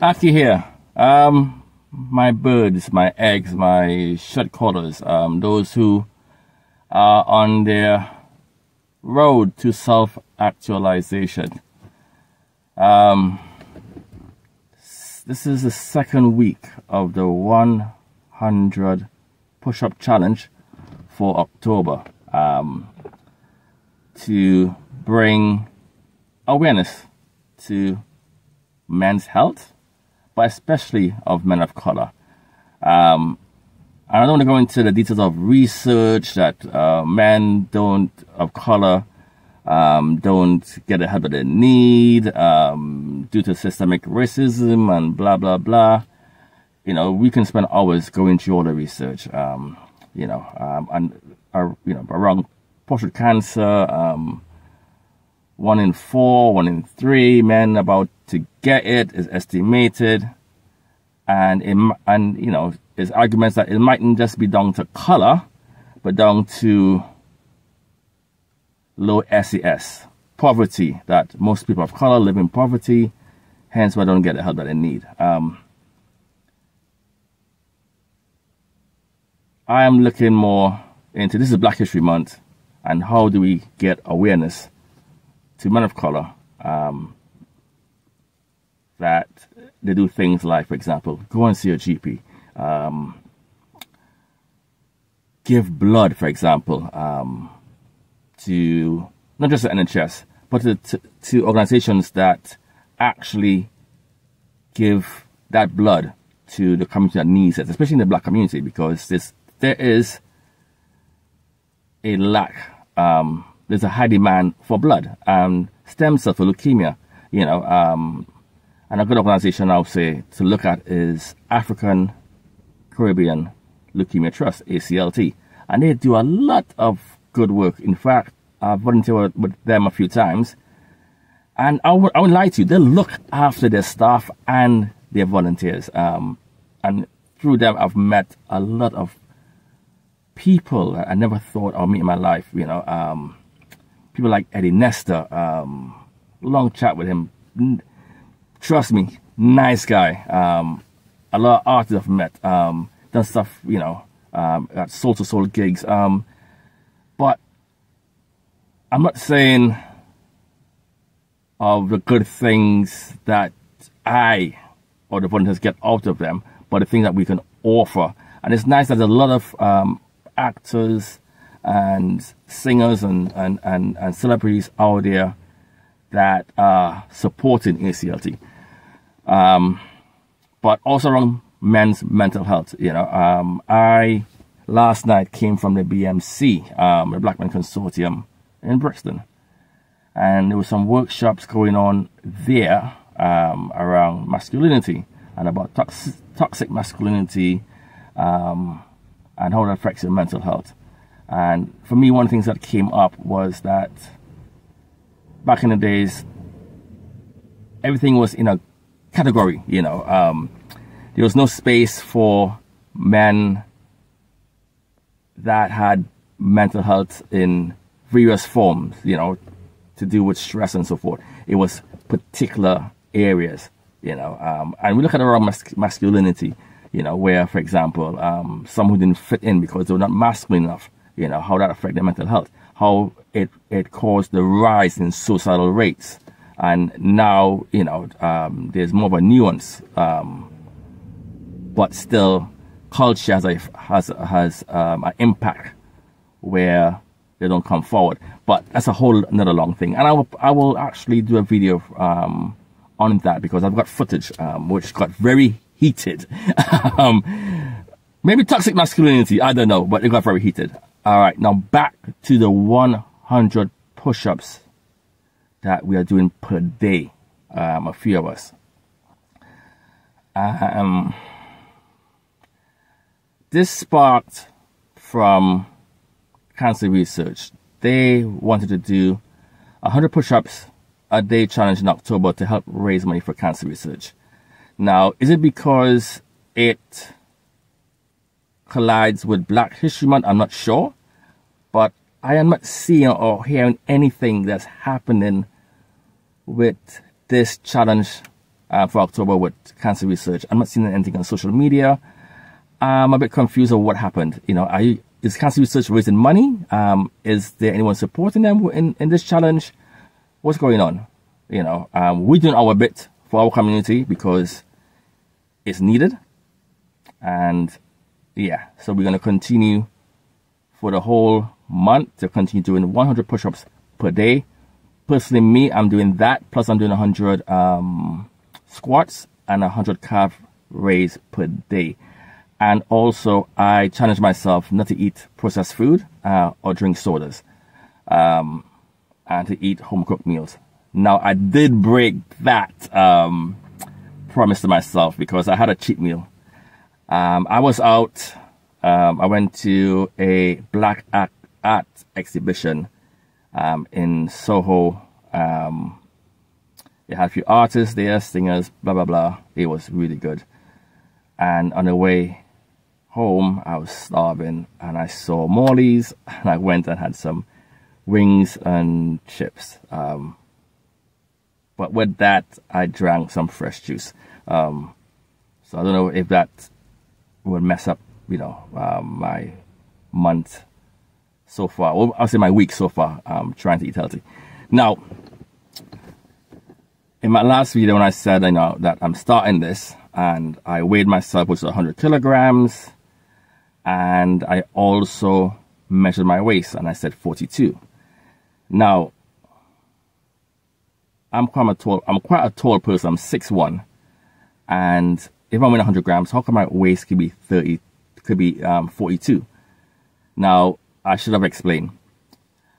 Aki here. My birds, my eggs, my shut callers, those who are on their road to self-actualization. This is the second week of the 100 push-up challenge for October, to bring awareness to men's health, but especially of men of color. I don't want to go into the details of research that men of color don't get the help that they need due to systemic racism and blah blah blah. You know, we can spend hours going through all the research. Around prostate cancer, 1 in 4, 1 in 3 men about to get it is estimated, and there's arguments that it mightn't just be down to color, but down to low SES, poverty, that most people of color live in poverty, hence why they don't get the help that they need. I am looking more into, this is Black History Month, and how do we get awareness to men of color that they do things like, for example, go and see a GP, give blood, for example, to not just the NHS, but to organizations that actually give that blood to the community that needs it, especially in the Black community, because there is a lack. There's a high demand for blood and stem cells for leukemia, and a good organization I would say to look at is African Caribbean Leukemia Trust, ACLT, and they do a lot of good work. In fact, I've volunteered with them a few times, and I wouldn't lie to you, they look after their staff and their volunteers, and through them I've met a lot of people that I never thought I'd meet in my life. People like Eddie Nestor, long chat with him. Trust me, nice guy. A lot of artists I've met, done stuff, at soul to soul gigs. But I'm not saying of the good things that I or the volunteers get out of them, but the things that we can offer. And it's nice that there's a lot of actors and singers and celebrities out there that are supporting ACLT, but also around men's mental health. I last night came from the BMC, the Black Men Consortium in Brixton, and there were some workshops going on there around masculinity and about toxic masculinity and how that affects your mental health. And for me, one of the things that came up was that back in the days, everything was in a category, there was no space for men that had mental health in various forms, to do with stress and so forth. It was particular areas, and we look at around masculinity, where, for example, some who didn't fit in because they were not masculine enough, how that affected their mental health, how it caused the rise in suicidal rates. And now, there's more of a nuance, but still culture has an impact where they don't come forward. But that's a whole another long thing. And I will actually do a video on that, because I've got footage which got very heated. Maybe toxic masculinity, I don't know, but it got very heated. All right, now back to the 100 push-ups that we are doing per day, a few of us. This sparked from cancer research. They wanted to do 100 push-ups a day challenge in October to help raise money for cancer research. Now, is it because it collides with Black History Month? I'm not sure, but I am not seeing or hearing anything that's happening with this challenge for October with cancer research. I'm not seeing anything on social media. I'm a bit confused of what happened. You know, is cancer research raising money? Is there anyone supporting them in this challenge? What's going on? You know, we're doing our bit for our community because it's needed. And yeah, so we're going to continue for the whole month to continue doing 100 push-ups per day. Personally, me, I'm doing that. Plus, I'm doing 100 squats and 100 calf raise per day. And also, I challenge myself not to eat processed food or drink sodas, and to eat home-cooked meals. Now, I did break that promise to myself because I had a cheat meal. I was out. I went to a black art exhibition in Soho. They had a few artists there, singers, blah, blah, blah. It was really good. And on the way home, I was starving and I saw Morley's and I went and had some wings and chips. But with that, I drank some fresh juice. So I don't know if that would mess up, you know, my month so far. Or I'll say my week so far, trying to eat healthy. Now, in my last video, when I said, you know, that I'm starting this, and I weighed myself, which was 100 kilograms, and I also measured my waist, and I said 42. Now, I'm quite a tall person. I'm 6'1", and if I'm weighing 100 grams, how come my waist could be 42? Now, I should have explained.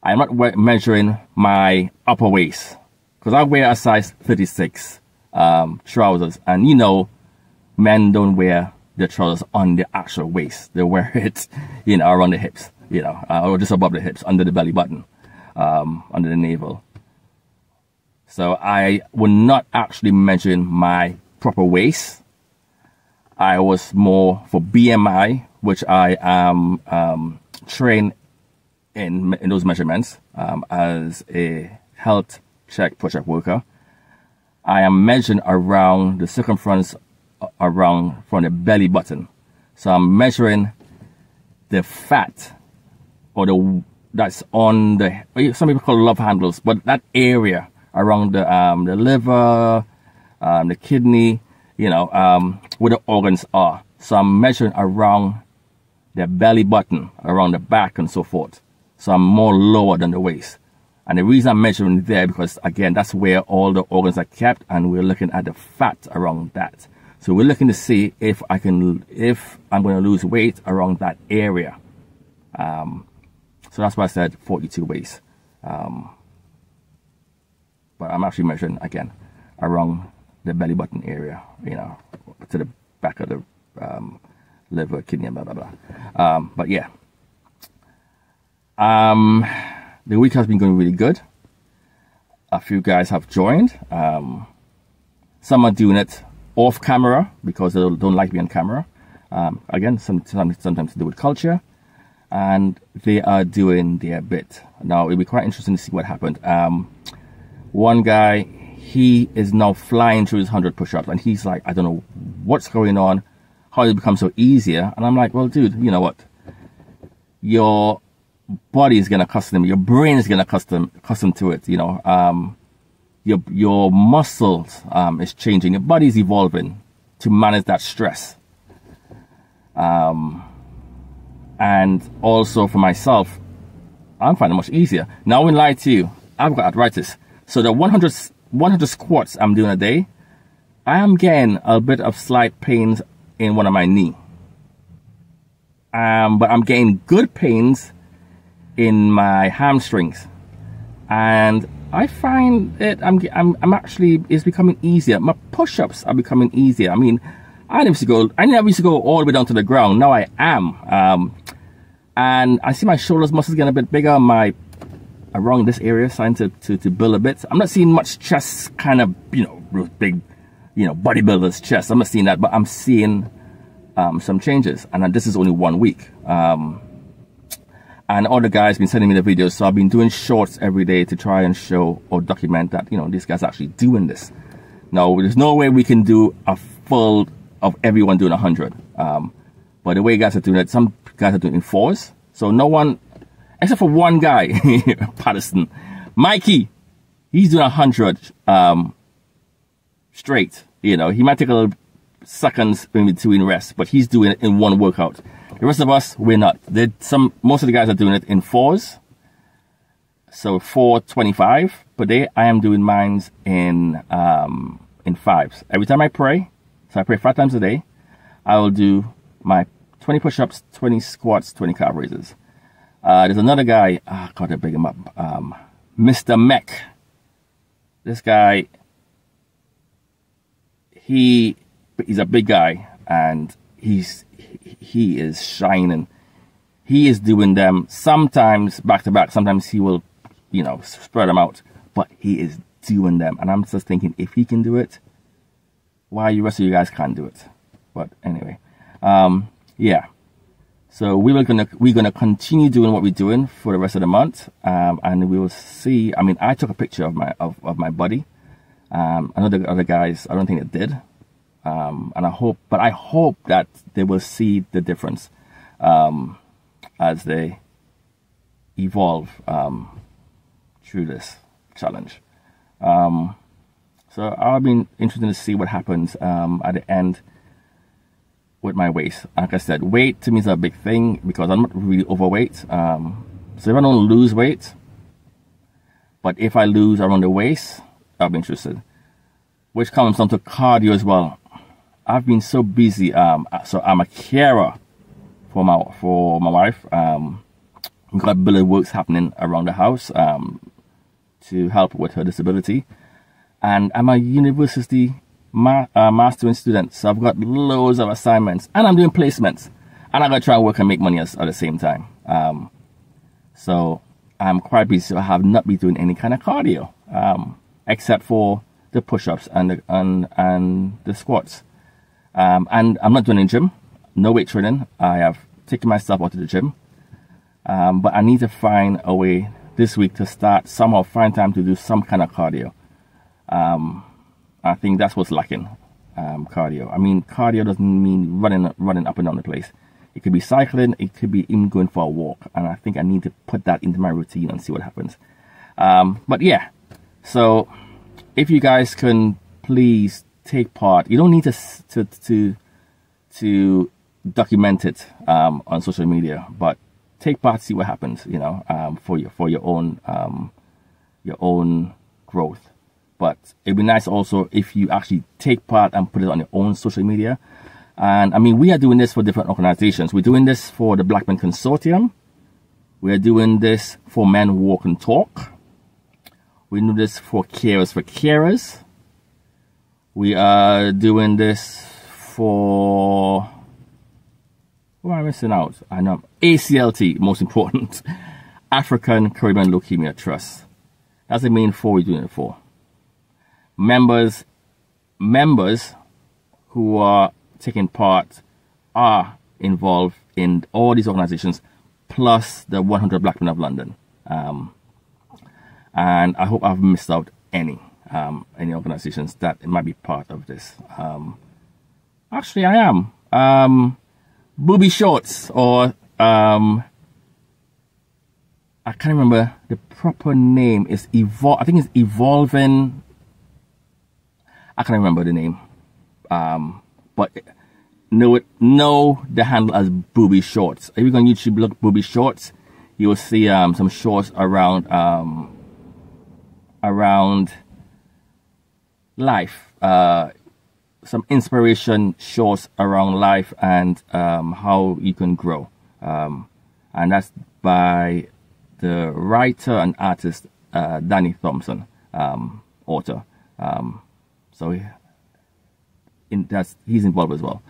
I'm not measuring my upper waist because I wear a size 36 trousers, and you know, men don't wear their trousers on the actual waist. They wear it, you know, around the hips, you know, or just above the hips, under the belly button, under the navel. So I was not actually measuring my proper waist. I was more for BMI, which I am trained in those measurements as a health check push-up worker. I am measuring around the circumference around from the belly button. So I'm measuring the fat or that's on the, some people call it love handles, but that area around the liver, the kidney, you know, where the organs are. So I'm measuring around the belly button, around the back and so forth. So I'm more lower than the waist. And the reason I'm measuring there, because again, that's where all the organs are kept, and we're looking at the fat around that. So we're looking to see if I'm going to lose weight around that area. So that's why I said 42 waist. But I'm actually measuring again around the belly button area, you know, to the back of the liver, kidney, and blah, blah, blah. But yeah. The week has been going really good. A few guys have joined. Some are doing it off camera because they don't like being on camera. Again, sometimes to do with culture. And they are doing their bit. Now, it'll be quite interesting to see what happened. One guy, he is now flying through his 100 push-ups. And he's like, I don't know what's going on. How did it become so easier? And I'm like, well, dude, you know what? Your body is going to accustom, your brain is going to accustom to it, you know. Your muscles is changing, your body is evolving to manage that stress. And also for myself, I'm finding it much easier. Now I won't lie to you, I've got arthritis. So the 100 squats I'm doing a day, I am getting a bit of slight pains in one of my knee. But I'm getting good pains in my hamstrings, and I find it I'm actually, it's becoming easier. My push-ups are becoming easier. I mean, I never used to go all the way down to the ground. Now I am, and I see my shoulders muscles getting a bit bigger. My around this area starting to build a bit. I'm not seeing much chest, kind of, you know, real big, you know, bodybuilder's chest. I'm not seeing that, but I'm seeing some changes, and this is only 1 week. And all the guys been sending me the videos, so I've been doing shorts every day to try and show or document that, you know, these guys are actually doing this. No, there's no way we can do a full of everyone doing 100. But the way guys are doing it, some guys are doing it in 4s. So no one, except for one guy, Patterson, Mikey, he's doing 100 straight. You know, he might take a little seconds in between rest, but he's doing it in one workout. The rest of us, we're not. Most of the guys are doing it in 4s. So 425 per day. I am doing mines in 5s. Every time I pray, so I pray 5 times a day, I will do my 20 push-ups, 20 squats, 20 calf raises. There's another guy, God, I big him up, Mr. Mech. This guy, he's a big guy, and he is shining. He is doing them sometimes back to back. Sometimes he will, you know, spread them out, but he is doing them. And I'm just thinking, if he can do it, why the rest of you guys can't do it? But anyway, yeah. So we're gonna continue doing what we're doing for the rest of the month, and we will see. I mean, I took a picture of my buddy. I know the other guys, I don't think they did, and I hope that they will see the difference as they evolve through this challenge. So I'll be interested to see what happens at the end with my weight. Like I said, weight to me is a big thing because I'm not really overweight. So if I don't lose weight, but if I lose around the waist, I'll be interested. Which comes down to cardio as well. I've been so busy. So I'm a carer for my wife. We've got billet works happening around the house to help with her disability. And I'm a university mastering student, so I've got loads of assignments, and I'm doing placements, and I gotta try and work and make money at the same time. So I'm quite busy. So I have not been doing any kind of cardio, except for the push-ups and the squats. And I'm not doing any gym, no weight training. I have taken myself out to the gym, but I need to find a way this week to find time to do some kind of cardio. I think that's what's lacking, cardio. I mean, cardio doesn't mean running up and down the place. It could be cycling, it could be even going for a walk, and I think I need to put that into my routine and see what happens. But yeah, so if you guys can please take part, you don't need to document it on social media, but take part, see what happens, you know, for your own growth. But it'd be nice also if you actually take part and put it on your own social media. And I mean, we are doing this for different organizations. We're doing this for the Black Men Consortium. We're doing this for Men Walk and Talk. We do this for Carers for Carers. We are doing this for, what am I missing out? I know, ACLT, most important, African Caribbean Leukemia Trust. That's the main 4 we're doing it for. Members who are taking part are involved in all these organizations, plus the 100 Black Men of London. And I hope I've missed out any organizations that might be part of this. Actually, I am. Booby Shorts, or I can't remember the proper name. I think it's Evolving. I can't remember the name, but know the handle as Booby Shorts. If you go on YouTube, look Booby Shorts, you will see some shorts around life, some inspiration shorts around life and how you can grow, and that's by the writer and artist Danny Thompson, author. So he's involved as well.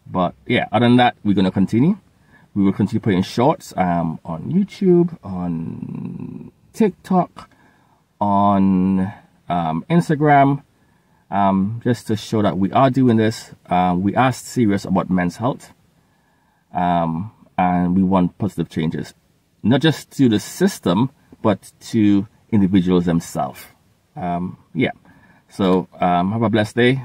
But yeah, other than that, we're going to continue. We will continue putting shorts on YouTube, on TikTok, on Instagram, just to show that we are doing this. We are serious about men's health, and we want positive changes, not just to the system, but to individuals themselves. Yeah. So have a blessed day.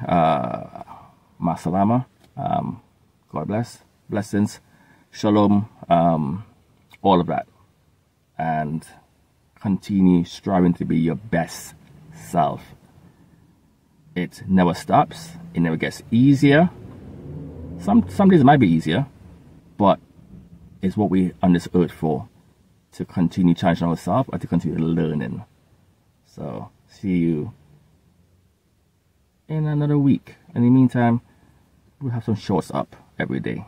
Masalama. God bless. Blessings. Shalom. All of that. And continue striving to be your best self. It never stops. It never gets easier. Some days it might be easier, but it's what we on this earth for, to continue challenging ourselves and to continue learning. So see you in another week. In the meantime, we'll have some shorts up every day.